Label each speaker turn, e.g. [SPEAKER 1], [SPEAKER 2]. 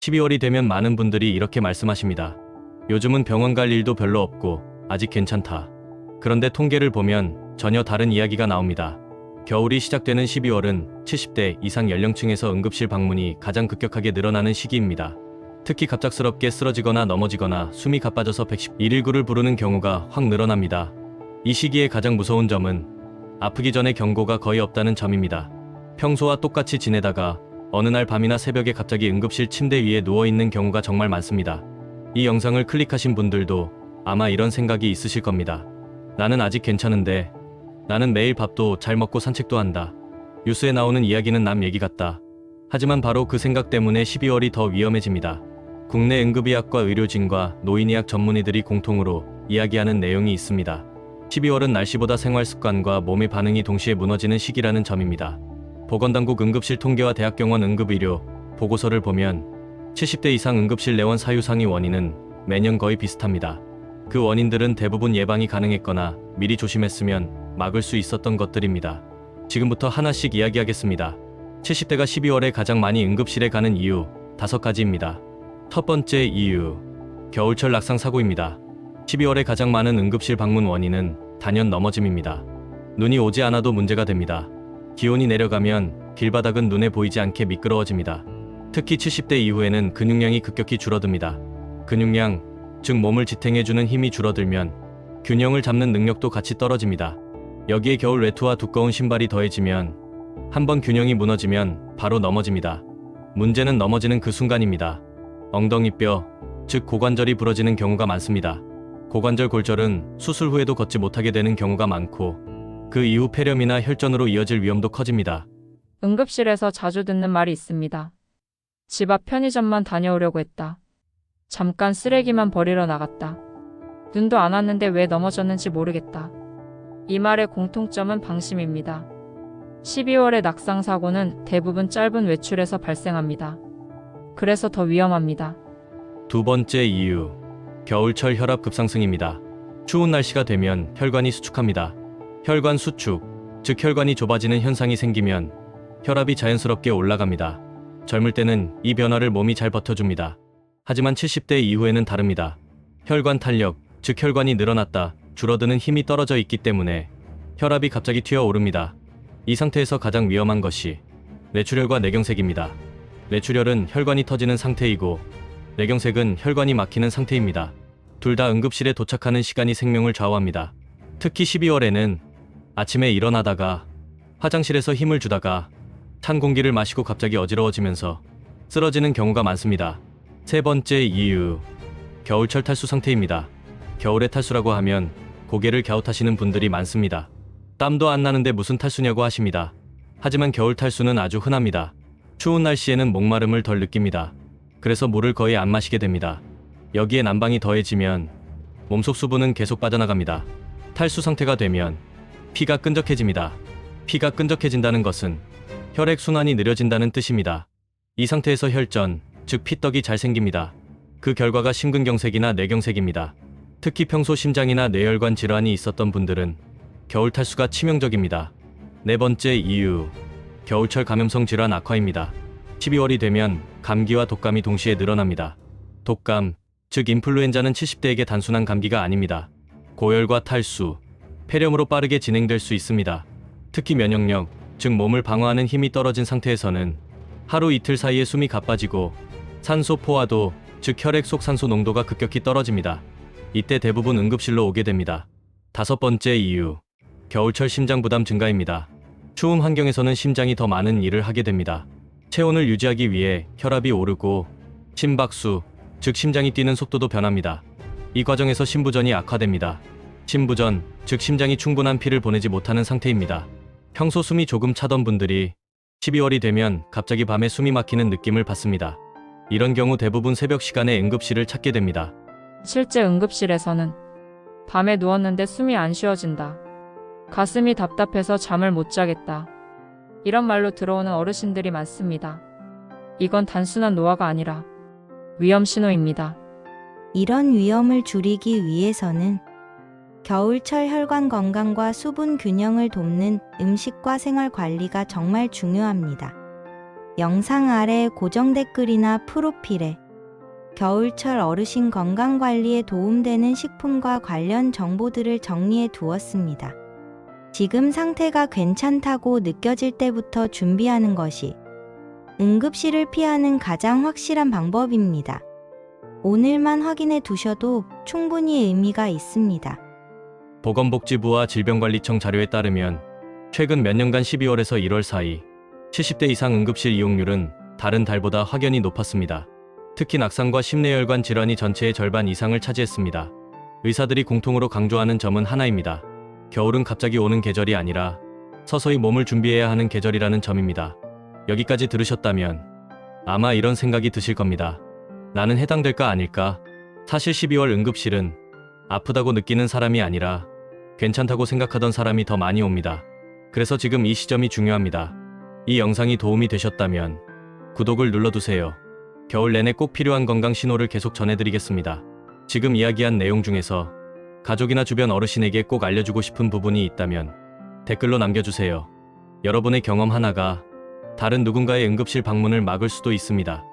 [SPEAKER 1] 12월이 되면 많은 분들이 이렇게 말씀하십니다. 요즘은 병원 갈 일도 별로 없고 아직 괜찮다. 그런데 통계를 보면 전혀 다른 이야기가 나옵니다. 겨울이 시작되는 12월은 70대 이상 연령층에서 응급실 방문이 가장 급격하게 늘어나는 시기입니다. 특히 갑작스럽게 쓰러지거나 넘어지거나 숨이 가빠져서 119를 부르는 경우가 확 늘어납니다. 이 시기에 가장 무서운 점은 아프기 전에 경고가 거의 없다는 점입니다. 평소와 똑같이 지내다가 어느 날 밤이나 새벽에 갑자기 응급실 침대 위에 누워있는 경우가 정말 많습니다. 이 영상을 클릭하신 분들도 아마 이런 생각이 있으실 겁니다. 나는 아직 괜찮은데, 나는 매일 밥도 잘 먹고 산책도 한다. 뉴스에 나오는 이야기는 남 얘기 같다. 하지만 바로 그 생각 때문에 12월이 더 위험해집니다. 국내 응급의학과 의료진과 노인의학 전문의들이 공통으로 이야기하는 내용이 있습니다. 12월은 날씨보다 생활습관과 몸의 반응이 동시에 무너지는 시기라는 점입니다. 보건당국 응급실 통계와 대학병원 응급의료 보고서를 보면 70대 이상 응급실 내원 사유 상위 원인은 매년 거의 비슷합니다. 그 원인들은 대부분 예방이 가능했거나 미리 조심했으면 막을 수 있었던 것들입니다. 지금부터 하나씩 이야기하겠습니다. 70대가 12월에 가장 많이 응급실에 가는 이유 5가지입니다. 첫 번째 이유, 겨울철 낙상 사고입니다. 12월에 가장 많은 응급실 방문 원인은 단연 넘어짐입니다. 눈이 오지 않아도 문제가 됩니다. 기온이 내려가면 길바닥은 눈에 보이지 않게 미끄러워집니다. 특히 70대 이후에는 근육량이 급격히 줄어듭니다. 근육량, 즉 몸을 지탱해주는 힘이 줄어들면 균형을 잡는 능력도 같이 떨어집니다. 여기에 겨울 외투와 두꺼운 신발이 더해지면 한번 균형이 무너지면 바로 넘어집니다. 문제는 넘어지는 그 순간입니다. 엉덩이뼈, 즉 고관절이 부러지는 경우가 많습니다. 고관절 골절은 수술 후에도 걷지 못하게 되는 경우가 많고 그 이후 폐렴이나 혈전으로 이어질 위험도 커집니다.
[SPEAKER 2] 응급실에서 자주 듣는 말이 있습니다. 집 앞 편의점만 다녀오려고 했다. 잠깐 쓰레기만 버리러 나갔다. 눈도 안 왔는데 왜 넘어졌는지 모르겠다. 이 말의 공통점은 방심입니다. 12월의 낙상 사고는 대부분 짧은 외출에서 발생합니다. 그래서 더 위험합니다.
[SPEAKER 1] 두 번째 이유, 겨울철 혈압 급상승입니다. 추운 날씨가 되면 혈관이 수축합니다. 혈관 수축, 즉 혈관이 좁아지는 현상이 생기면 혈압이 자연스럽게 올라갑니다. 젊을 때는 이 변화를 몸이 잘 버텨줍니다. 하지만 70대 이후에는 다릅니다. 혈관 탄력, 즉 혈관이 늘어났다, 줄어드는 힘이 떨어져 있기 때문에 혈압이 갑자기 튀어오릅니다. 이 상태에서 가장 위험한 것이 뇌출혈과 뇌경색입니다. 뇌출혈은 혈관이 터지는 상태이고 뇌경색은 혈관이 막히는 상태입니다. 둘 다 응급실에 도착하는 시간이 생명을 좌우합니다. 특히 12월에는 아침에 일어나다가 화장실에서 힘을 주다가 찬 공기를 마시고 갑자기 어지러워지면서 쓰러지는 경우가 많습니다. 세 번째 이유, 겨울철 탈수 상태입니다. 겨울에 탈수라고 하면 고개를 갸웃하시는 분들이 많습니다. 땀도 안 나는데 무슨 탈수냐고 하십니다. 하지만 겨울 탈수는 아주 흔합니다. 추운 날씨에는 목마름을 덜 느낍니다. 그래서 물을 거의 안 마시게 됩니다. 여기에 난방이 더해지면 몸속 수분은 계속 빠져나갑니다. 탈수 상태가 되면 피가 끈적해집니다. 피가 끈적해진다는 것은 혈액순환이 느려진다는 뜻입니다. 이 상태에서 혈전, 즉 피떡이 잘 생깁니다. 그 결과가 심근경색이나 뇌경색입니다. 특히 평소 심장이나 뇌혈관 질환이 있었던 분들은 겨울 탈수가 치명적입니다. 네 번째 이유, 겨울철 감염성 질환 악화입니다. 12월이 되면 감기와 독감이 동시에 늘어납니다. 독감, 즉 인플루엔자는 70대에게 단순한 감기가 아닙니다. 고열과 탈수, 폐렴으로 빠르게 진행될 수 있습니다. 특히 면역력, 즉 몸을 방어하는 힘이 떨어진 상태에서는 하루 이틀 사이에 숨이 가빠지고 산소 포화도, 즉 혈액 속 산소 농도가 급격히 떨어집니다. 이때 대부분 응급실로 오게 됩니다. 다섯 번째 이유, 겨울철 심장 부담 증가입니다. 추운 환경에서는 심장이 더 많은 일을 하게 됩니다. 체온을 유지하기 위해 혈압이 오르고 심박수, 즉 심장이 뛰는 속도도 변합니다. 이 과정에서 심부전이 악화됩니다. 심부전, 즉 심장이 충분한 피를 보내지 못하는 상태입니다. 평소 숨이 조금 차던 분들이 12월이 되면 갑자기 밤에 숨이 막히는 느낌을 받습니다. 이런 경우 대부분 새벽 시간에 응급실을 찾게 됩니다.
[SPEAKER 2] 실제 응급실에서는 밤에 누웠는데 숨이 안 쉬어진다. 가슴이 답답해서 잠을 못 자겠다. 이런 말로 들어오는 어르신들이 많습니다. 이건 단순한 노화가 아니라 위험 신호입니다.
[SPEAKER 3] 이런 위험을 줄이기 위해서는 겨울철 혈관 건강과 수분 균형을 돕는 음식과 생활 관리가 정말 중요합니다. 영상 아래 고정 댓글이나 프로필에 겨울철 어르신 건강 관리에 도움되는 식품과 관련 정보들을 정리해 두었습니다. 지금 상태가 괜찮다고 느껴질 때부터 준비하는 것이 응급실을 피하는 가장 확실한 방법입니다. 오늘만 확인해 두셔도 충분히 의미가 있습니다.
[SPEAKER 1] 보건복지부와 질병관리청 자료에 따르면 최근 몇 년간 12월에서 1월 사이 70대 이상 응급실 이용률은 다른 달보다 확연히 높았습니다. 특히 낙상과 심내혈관 질환이 전체의 절반 이상을 차지했습니다. 의사들이 공통으로 강조하는 점은 하나입니다. 겨울은 갑자기 오는 계절이 아니라 서서히 몸을 준비해야 하는 계절이라는 점입니다. 여기까지 들으셨다면 아마 이런 생각이 드실 겁니다. 나는 해당될까 아닐까? 사실 12월 응급실은 아프다고 느끼는 사람이 아니라 괜찮다고 생각하던 사람이 더 많이 옵니다. 그래서 지금 이 시점이 중요합니다. 이 영상이 도움이 되셨다면 구독을 눌러두세요. 겨울 내내 꼭 필요한 건강 신호를 계속 전해드리겠습니다. 지금 이야기한 내용 중에서 가족이나 주변 어르신에게 꼭 알려주고 싶은 부분이 있다면 댓글로 남겨주세요. 여러분의 경험 하나가 다른 누군가의 응급실 방문을 막을 수도 있습니다.